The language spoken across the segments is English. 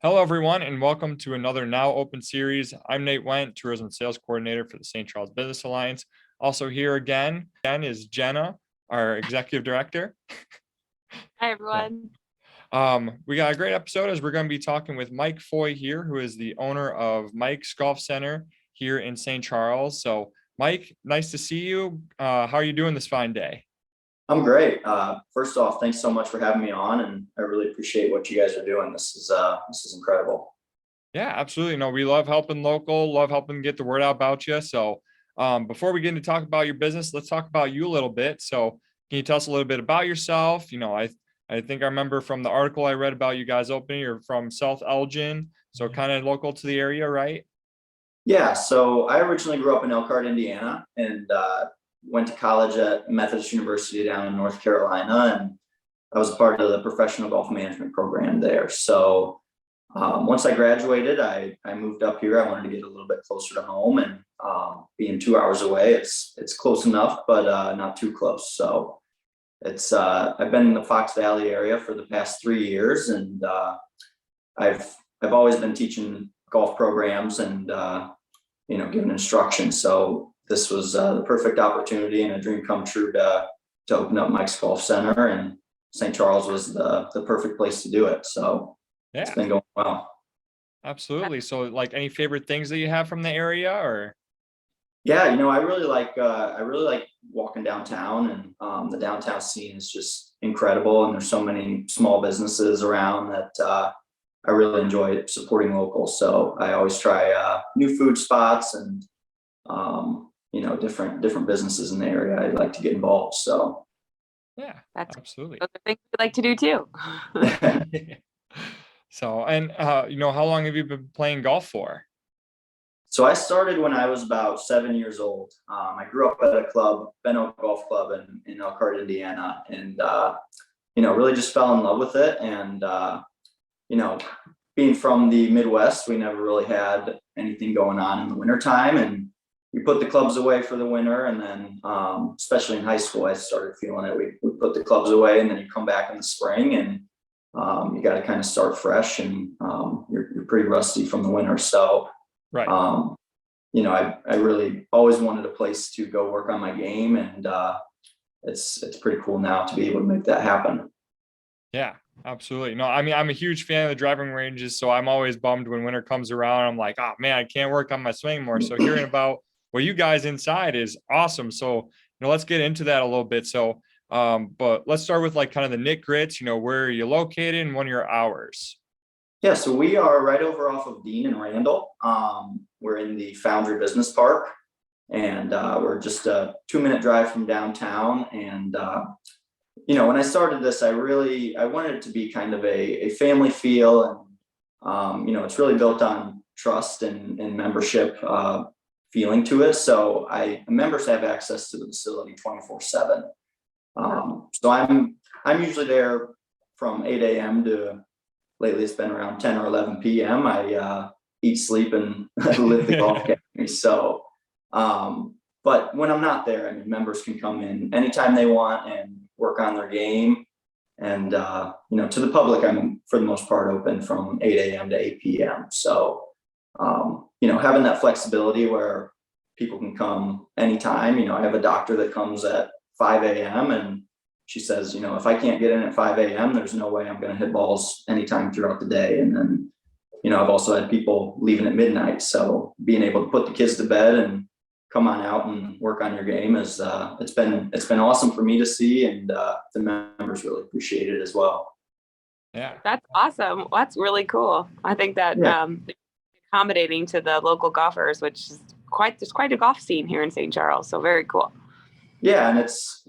Hello, everyone, and welcome to another Now Open series. I'm Nate Went, Tourism and Sales Coordinator for the St. Charles Business Alliance. Also here again is Jenna, our Executive Director. Hi, everyone. We got a great episode as we're going to be talking with Mike Foy here, who is the owner of Mike's Golf Center here in St. Charles. So, Mike, nice to see you. How are you doing this fine day? I'm great. First off, thanks so much for having me on, and I really appreciate what you guys are doing. This is incredible. Yeah, absolutely. No, we love helping local, love helping get the word out about you. So, before we get into talk about your business, let's talk about you a little bit. So, can you tell us a little bit about yourself? I think I remember from the article I read about you guys opening, you're from South Elgin, so kind of local to the area, right? Yeah, so I originally grew up in Elkhart, Indiana, and went to college at Methodist University down in North Carolina, and I was a part of the professional golf management program there. So once I graduated, I moved up here. I wanted to get a little bit closer to home, and being 2 hours away, it's close enough, but not too close. So I've been in the Fox Valley area for the past 3 years, and I've always been teaching golf programs and giving instruction. So this was the perfect opportunity and a dream come true to open up Mike's Golf Center, and St. Charles was the perfect place to do it. So Yeah, it's been going well. absolutely. So, like, any favorite things that you have from the area, or? Yeah, I really like walking downtown, and the downtown scene is just incredible. And there's so many small businesses around that I really enjoy supporting locals. So I always try new food spots and different businesses in the area. I like to get involved. So Yeah, That's absolutely. those are things we like to do too. So, and how long have you been playing golf for? So I started when I was about 7 years old. I grew up at a club, Ben Oak Golf Club in Elkhart, Indiana, and really just fell in love with it. And being from the Midwest, we never really had anything going on in the wintertime, and we put the clubs away for the winter. And then, especially in high school, I started feeling it. We put the clubs away, and then you come back in the spring, and you got to kind of start fresh, and you're pretty rusty from the winter. So, Right. I really always wanted a place to go work on my game, and it's pretty cool now to be able to make that happen. Yeah, absolutely. No, I mean, I'm a huge fan of the driving ranges, so I'm always bummed when winter comes around. I'm like, oh man, I can't work on my swing more. So hearing about what you guys inside is awesome. So, let's get into that a little bit. So, but let's start with like kind of the nit grits, where are you located and what are your hours? Yeah, so we are right over off of Dean and Randall. We're in the Foundry Business Park, and we're just a 2-minute drive from downtown. And when I started this, I wanted it to be kind of a family feel, and it's really built on trust and membership feeling to it. So members have access to the facility 24/7. So I'm usually there from 8 a.m. to, lately it's been around 10 or 11 p.m. I eat, sleep, and live the golf academy. So, but when I'm not there, I mean, members can come in anytime they want and work on their game. And, to the public, I'm for the most part open from 8 a.m. to 8 p.m. So, having that flexibility where people can come anytime. I have a doctor that comes at 5 a.m. and she says, if I can't get in at 5 a.m., there's no way I'm going to hit balls anytime throughout the day. And then, I've also had people leaving at midnight. So being able to put the kids to bed and come on out and work on your game is it's been awesome for me to see, and the members really appreciate it as well. Yeah, That's awesome. That's really cool. I think that accommodating to the local golfers, which is there's quite a golf scene here in St. Charles. So very cool. Yeah, and it's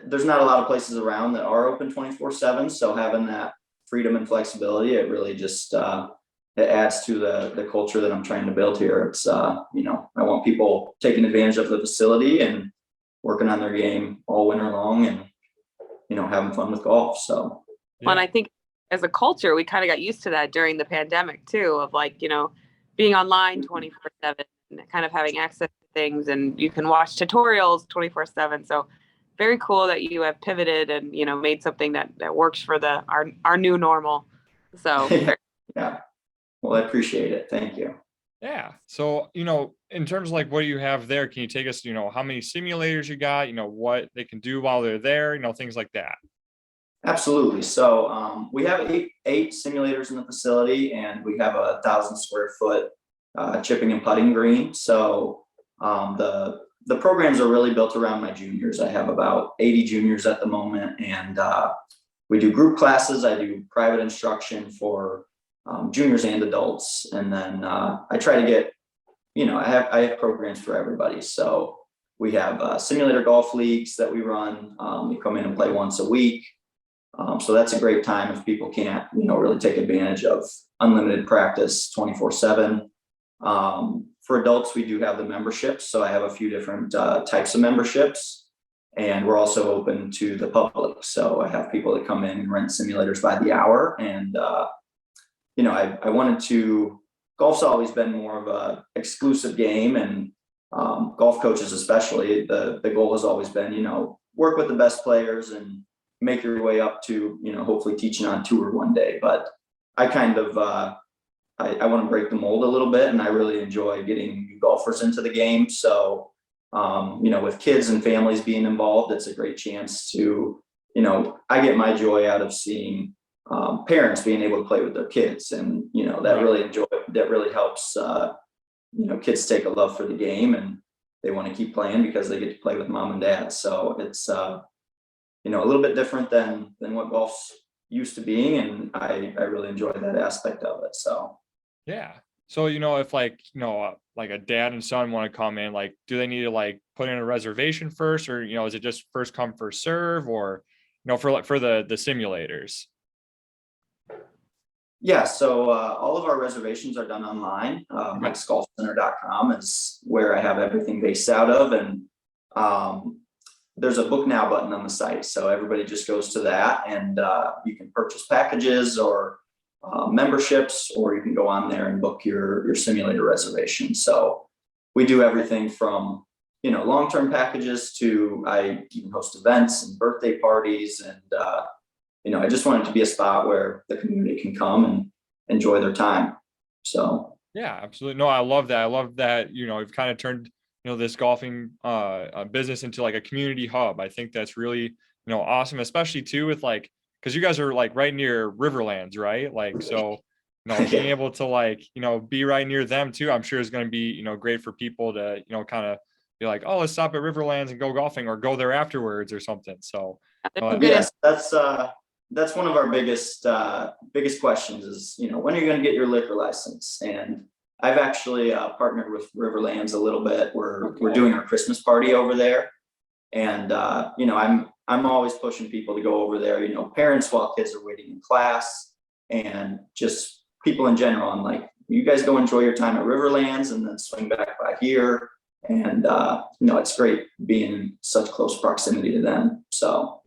there's not a lot of places around that are open 24/7. So having that freedom and flexibility, it really just it adds to the culture that I'm trying to build here. It's I want people taking advantage of the facility and working on their game all winter long, and having fun with golf. So Well, and I think as a culture, we kind of got used to that during the pandemic too, of like, being online 24/7 and kind of having access to things, and you can watch tutorials 24/7. So very cool that you have pivoted and, made something that works for our new normal. So Yeah. Well, I appreciate it. Thank you. Yeah. So, in terms of like what do you have there, can you take us, how many simulators you got, what they can do while they're there, things like that. Absolutely. So we have eight simulators in the facility, and we have 1,000 square foot chipping and putting green. So the programs are really built around my juniors. I have about 80 juniors at the moment, and we do group classes. I do private instruction for juniors and adults, and then I try to get, I have programs for everybody. So we have simulator golf leagues that we run. We come in and play once a week. So that's a great time if people can't, really take advantage of unlimited practice 24/7. For adults, we do have the memberships. So I have a few different types of memberships, and we're also open to the public. So I have people that come in and rent simulators by the hour. And, I wanted to, golf's always been more of a exclusive game, and golf coaches especially, the goal has always been, work with the best players and make your way up to, hopefully teaching on tour one day. But I kind of, I want to break the mold a little bit, and I really enjoy getting new golfers into the game. So, with kids and families being involved, it's a great chance to, I get my joy out of seeing parents being able to play with their kids, and that really helps. Kids take a love for the game, and they want to keep playing because they get to play with mom and dad. So it's a little bit different than what golf's used to being, and I really enjoy that aspect of it. So Yeah. So, if like, like a dad and son want to come in, like, do they need to like put in a reservation first, or, is it just first come, first serve, or, for the simulators? yeah, so all of our reservations are done online. MikeSgolfCenter.com is where I have everything based out of, and there's a book now button on the site. So everybody just goes to that, and you can purchase packages or memberships, or you can go on there and book your simulator reservation. So we do everything from, long-term packages to I even host events and birthday parties. And, I just want it to be a spot where the community can come and enjoy their time. So. Yeah, absolutely. No, I love that. I love that, you've kind of turned, this golfing business into like a community hub. I think that's really, awesome, especially too with like, because you guys are like right near Riverlands, right? Like, so, being able to like, be right near them too, I'm sure is going to be, great for people to, kind of be like, oh, let's stop at Riverlands and go golfing, or go there afterwards or something. So, yes, that's one of our biggest questions is, when are you going to get your liquor license? And I've actually partnered with Riverlands a little bit. We're doing our Christmas party over there, and I'm always pushing people to go over there. Parents while kids are waiting in class, and just people in general. I'm like, you guys go enjoy your time at Riverlands, and then swing back by here. And it's great being in such close proximity to them. So.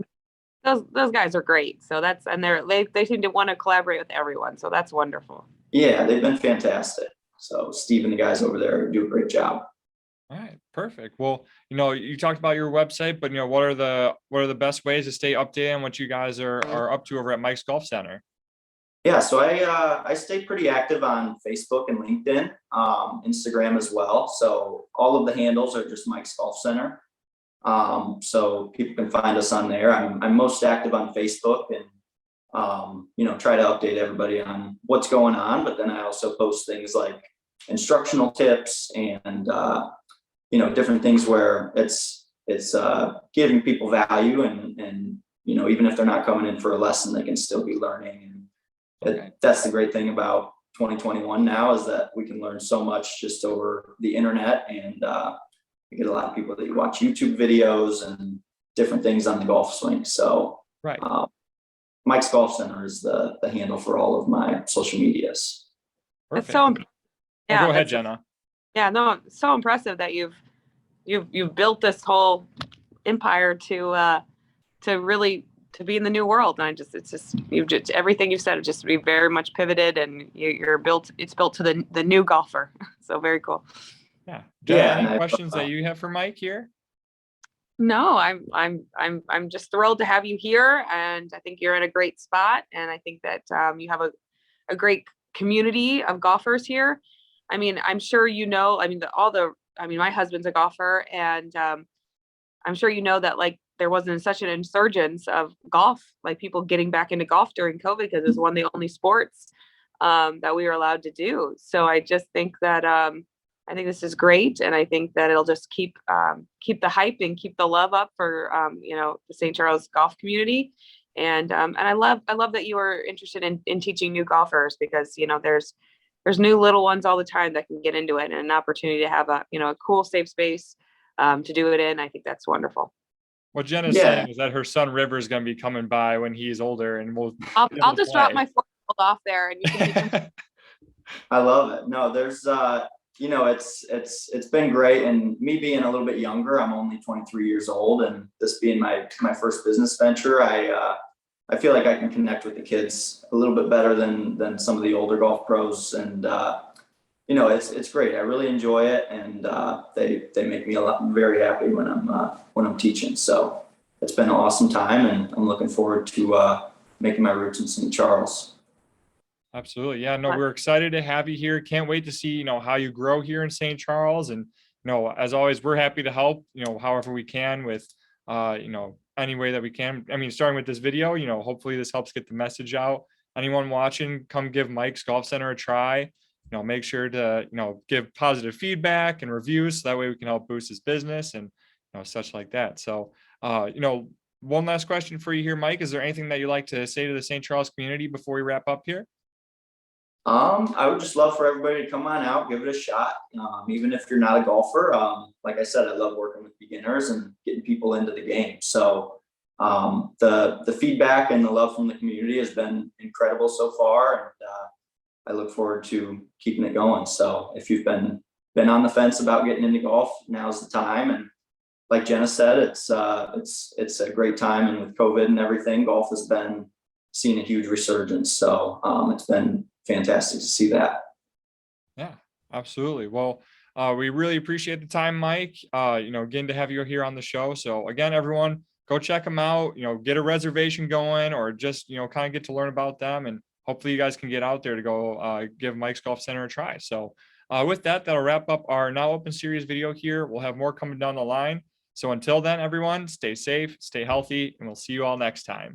Those guys are great. So they seem to want to collaborate with everyone. So that's wonderful. Yeah, they've been fantastic. So Steve and the guys over there do a great job. All right, perfect. Well, you talked about your website, but what are the best ways to stay updated on what you guys are up to over at Mike's Golf Center? Yeah, so I stay pretty active on Facebook and LinkedIn, Instagram as well. So all of the handles are just Mike's Golf Center. So people can find us on there. I'm most active on Facebook, and try to update everybody on what's going on. But then I also post things like instructional tips and different things where it's giving people value, and even if they're not coming in for a lesson, they can still be learning. And that's the great thing about 2021 now, is that we can learn so much just over the internet, and you get a lot of people that watch YouTube videos and different things on the golf swing. So right. Mike's Golf Center is the handle for all of my social medias. Perfect. That's so yeah. Go ahead, Jenna. Yeah, no, it's so impressive that you've built this whole empire to really to be in the new world. And you've just everything you've said, it just be very much pivoted, and it's built to the new golfer. So very cool. Yeah. Jenna, any questions that you have for Mike here? No, I'm just thrilled to have you here, and I think you're in a great spot, and I think that you have a great community of golfers here. I mean, I'm sure you know, I mean, my husband's a golfer, and I'm sure you know that like there wasn't such an insurgence of golf, like people getting back into golf during COVID because it was one of the only sports that we were allowed to do. So I just think that I think this is great, and I think that it'll just keep the hype and keep the love up for the St. Charles golf community. And I love that you are interested in teaching new golfers, because there's new little ones all the time that can get into it, and an opportunity to have a cool safe space to do it in. I think that's wonderful. What Jenna's saying is that her son River is going to be coming by when he's older, and I'll just drop my 4-year-old off there, and you can I love it. No, there's it's been great, and me being a little bit younger, I'm only 23 years old, and this being my first business venture, I feel like I can connect with the kids a little bit better than some of the older golf pros, and it's great. I really enjoy it, and they make me very happy when I'm teaching. So it's been an awesome time, and I'm looking forward to making my roots in St. Charles. Absolutely. Yeah, no, we're excited to have you here. Can't wait to see, how you grow here in St. Charles. And, as always, we're happy to help, however we can with, any way that we can. I mean, starting with this video, hopefully this helps get the message out. Anyone watching, come give Mike's Golf Center a try. Make sure to, give positive feedback and reviews, so that way we can help boost his business and, such like that. So, one last question for you here, Mike. Is there anything that you'd like to say to the St. Charles community before we wrap up here? I would just love for everybody to come on out, give it a shot. Even if you're not a golfer, like I said, I love working with beginners and getting people into the game. So the feedback and the love from the community has been incredible so far, and I look forward to keeping it going. So if you've been on the fence about getting into golf, now's the time. And like Jenna said, it's a great time. And with COVID and everything, golf has been seeing a huge resurgence. So it's been fantastic to see that. Yeah, absolutely. Well, we really appreciate the time, Mike. Again, to have you here on the show. So again, everyone, go check them out, get a reservation going, or just, kind of get to learn about them. And hopefully you guys can get out there to go give Mike's Golf Center a try. So with that, that'll wrap up our Now Open series video here. We'll have more coming down the line. So until then, everyone, stay safe, stay healthy, and we'll see you all next time.